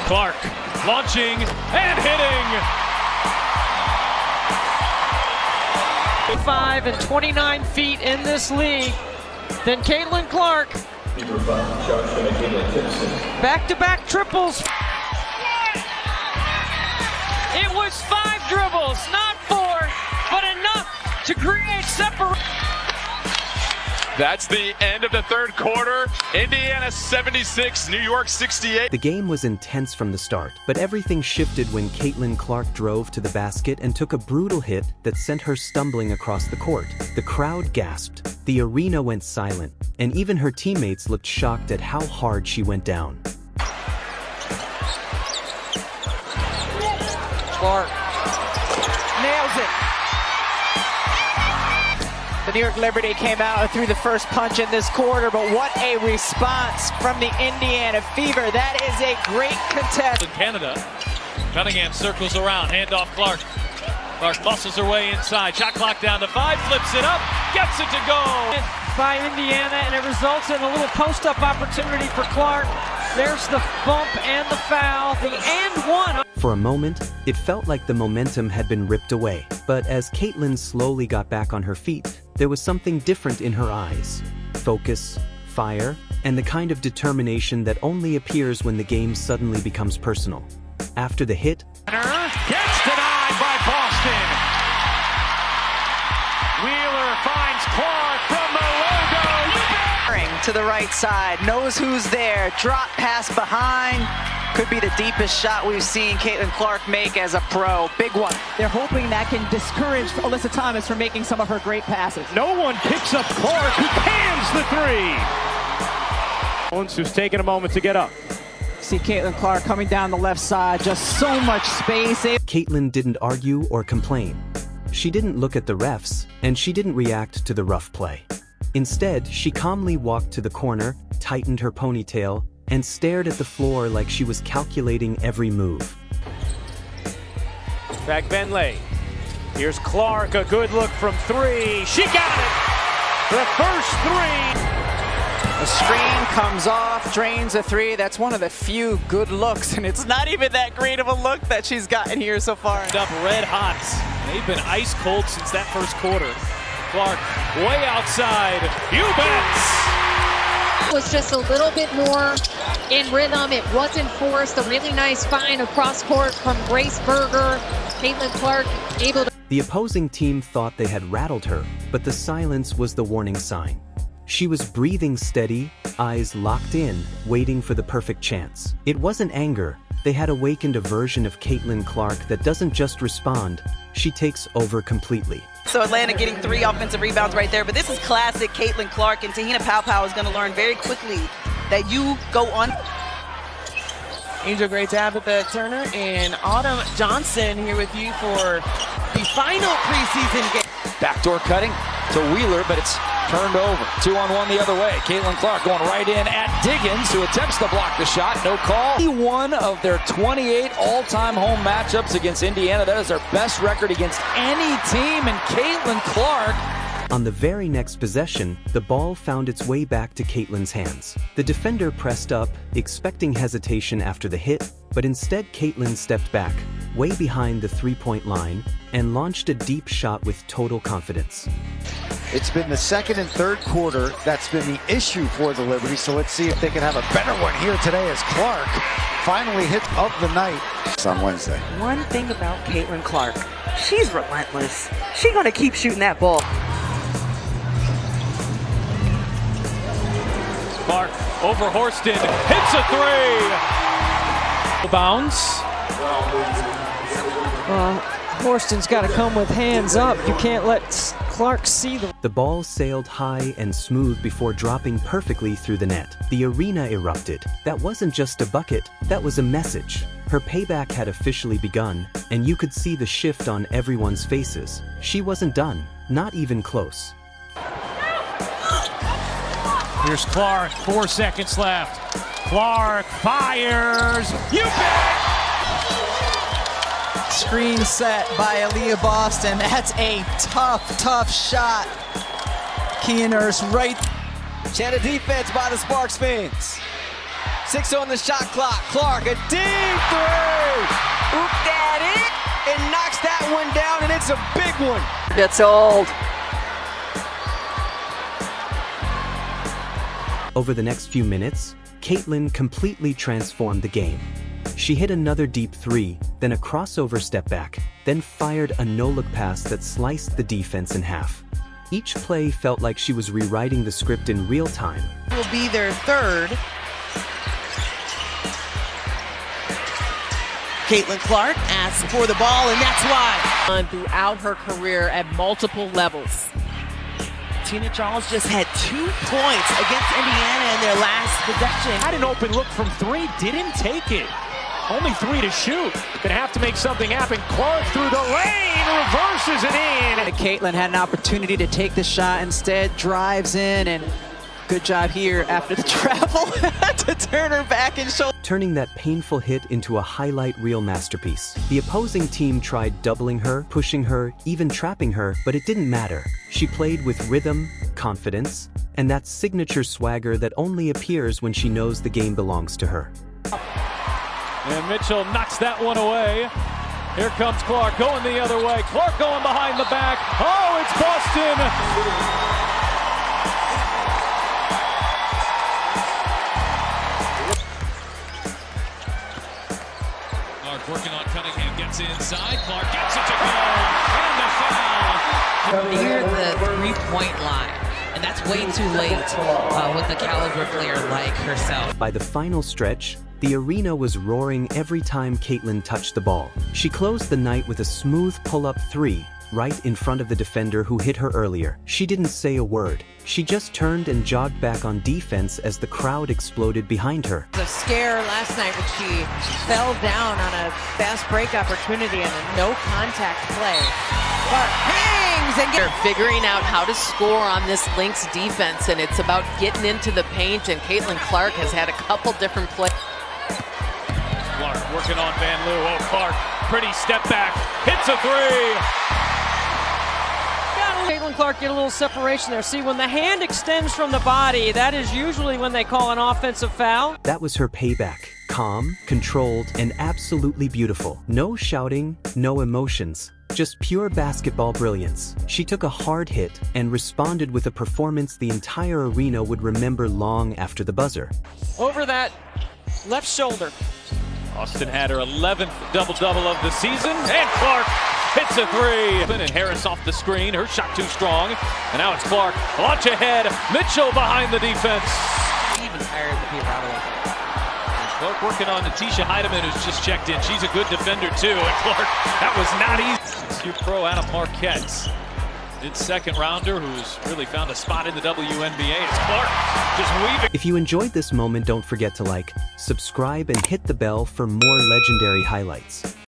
Clark launching and hitting. 5 and 29 feet in this league. Then Caitlin Clark. Back-to-back triples. It was 5 dribbles, not 4, but enough to create separation. That's the end of the third quarter. Indiana 76, New York 68. The game was intense from the start, but everything shifted when Caitlin Clark drove to the basket and took a brutal hit that sent her stumbling across the court. The crowd gasped, the arena went silent, and even her teammates looked shocked at how hard she went down. Clark nails it. The New York Liberty came out and threw the first punch in this quarter, but what a response from the Indiana Fever. That is a great contest. In Canada, Cunningham circles around, handoff Clark. Clark muscles her way inside. Shot clock down to 5, flips it up, gets it to go. By Indiana, and it results in a little post-up opportunity for Clark. There's the bump and the foul, the and one. For a moment, it felt like the momentum had been ripped away. But as Caitlin slowly got back on her feet, there was something different in her eyes. Focus, fire, and the kind of determination that only appears when the game suddenly becomes personal. After the hit, Gets denied by Boston. Wheeler finds Clark from the logo. To the right side, knows who's there, drop pass behind. Could be the deepest shot we've seen Caitlin Clark make as a pro. Big one. They're hoping that can discourage Alyssa Thomas from making some of her great passes. No one picks up Clark, who cans the three. Who's taking a moment to get up. See Caitlin Clark coming down the left side, just so much space. Caitlin didn't argue or complain. She didn't look at the refs, and she didn't react to the rough play. Instead, she calmly walked to the corner, tightened her ponytail, and stared at the floor like she was calculating every move. Back Benley. Here's Clark, a good look from 3. She got it! The first 3! The screen comes off, drains a 3. That's one of the few good looks, and it's not even that great of a look that she's gotten here so far. Up red hot. They've been ice cold since that first quarter. Clark way outside. You bet! Was just a little bit more in rhythm. It wasn't forced. A really nice find across court from Grace Berger. Caitlin Clark able to... The opposing team thought they had rattled her, but the silence was the warning sign. She was breathing steady, eyes locked in, waiting for the perfect chance. It wasn't anger. They had awakened a version of Caitlin Clark that doesn't just respond, she takes over completely. So Atlanta getting 3 offensive rebounds right there, but this is classic Caitlin Clark, and Tahina Paopao is going to learn very quickly that you go on. Angel Gray Tabitha Turner and Autumn Johnson here with you for the final preseason game. Backdoor cutting to Wheeler, but it's turned over. 2-on-1 the other way. Caitlin Clark going right in at Diggins, who attempts to block the shot. No call. One of their 28 all-time home matchups against Indiana. That is their best record against any team, and Caitlin Clark. On the very next possession, the ball found its way back to Caitlin's hands. The defender pressed up, expecting hesitation after the hit, but instead Caitlin stepped back, way behind the three-point line, and launched a deep shot with total confidence. It's been the second and third quarter that's been the issue for the Liberty, so let's see if they can have a better one here today as Clark finally hit of the night. It's on Wednesday. One thing about Caitlin Clark, she's relentless. She's gonna keep shooting that ball. Clark over Horston, hits a 3! Bounce. Horston's got to come with hands up. You can't let Clark see them. The ball sailed high and smooth before dropping perfectly through the net. The arena erupted. That wasn't just a bucket, that was a message. Her payback had officially begun, and you could see the shift on everyone's faces. She wasn't done, not even close. Here's Clark, 4 seconds left. Clark fires. You bet! Screen set by Aaliyah Boston. That's a tough shot. Kia Nurse right. Channel defense by the Sparks fans. 6 on the shot clock. Clark, a deep three. Ooped at it and knocks that one down, and it's a big one. Gets old. Over the next few minutes, Caitlin completely transformed the game. She hit another deep three, then a crossover step back, then fired a no-look pass that sliced the defense in half. Each play felt like she was rewriting the script in real time. Will be their third. Caitlin Clark asks for the ball, and that's why. Throughout her career at multiple levels. Tina Charles just had 2 points against Indiana in their last possession. Had an open look from three, didn't take it. Only 3 to shoot. Gonna have to make something happen. Clark through the lane, reverses it in. Caitlin had an opportunity to take the shot, instead drives in, and good job here after the travel to turn her back and show. Turning that painful hit into a highlight reel masterpiece. The opposing team tried doubling her, pushing her, even trapping her, but it didn't matter. She played with rhythm, confidence, and that signature swagger that only appears when she knows the game belongs to her. And Mitchell knocks that one away. Here comes Clark going the other way. Clark going behind the back. Oh, it's Boston. Working on Cunningham, gets inside. Clark gets it to go. And the foul. Near the three-point line. And that's way too late with a caliber player like herself. By the final stretch, the arena was roaring every time Caitlin touched the ball. She closed the night with a smooth pull-up three, right in front of the defender who hit her earlier. She didn't say a word. She just turned and jogged back on defense as the crowd exploded behind her. The scare last night when she fell down on a fast break opportunity and a no contact play. Clark hangs and They're figuring out how to score on this Lynx defense, and it's about getting into the paint, and Caitlin Clark has had a couple different plays. Clark working on Van Loo. Oh, Clark, pretty step back, hits a three. Caitlin Clark get a little separation there. See, when the hand extends from the body, that is usually when they call an offensive foul. That was her payback. Calm, controlled, and absolutely beautiful. No shouting, no emotions. Just pure basketball brilliance. She took a hard hit and responded with a performance the entire arena would remember long after the buzzer. Over that left shoulder. Austin had her 11th double-double of the season, and Clark hits a three. And Harris off the screen, her shot too strong. And now it's Clark, launch ahead, Mitchell behind the defense. Even tired to be rattled. Clark working on Natisha Heidemann, who's just checked in. She's a good defender too, and Clark, that was not easy. Cute pro out of Marquette. Mid-second rounder who's really found a spot in the WNBA. It's Clark just weaving. If you enjoyed this moment, don't forget to like, subscribe, and hit the bell for more legendary highlights.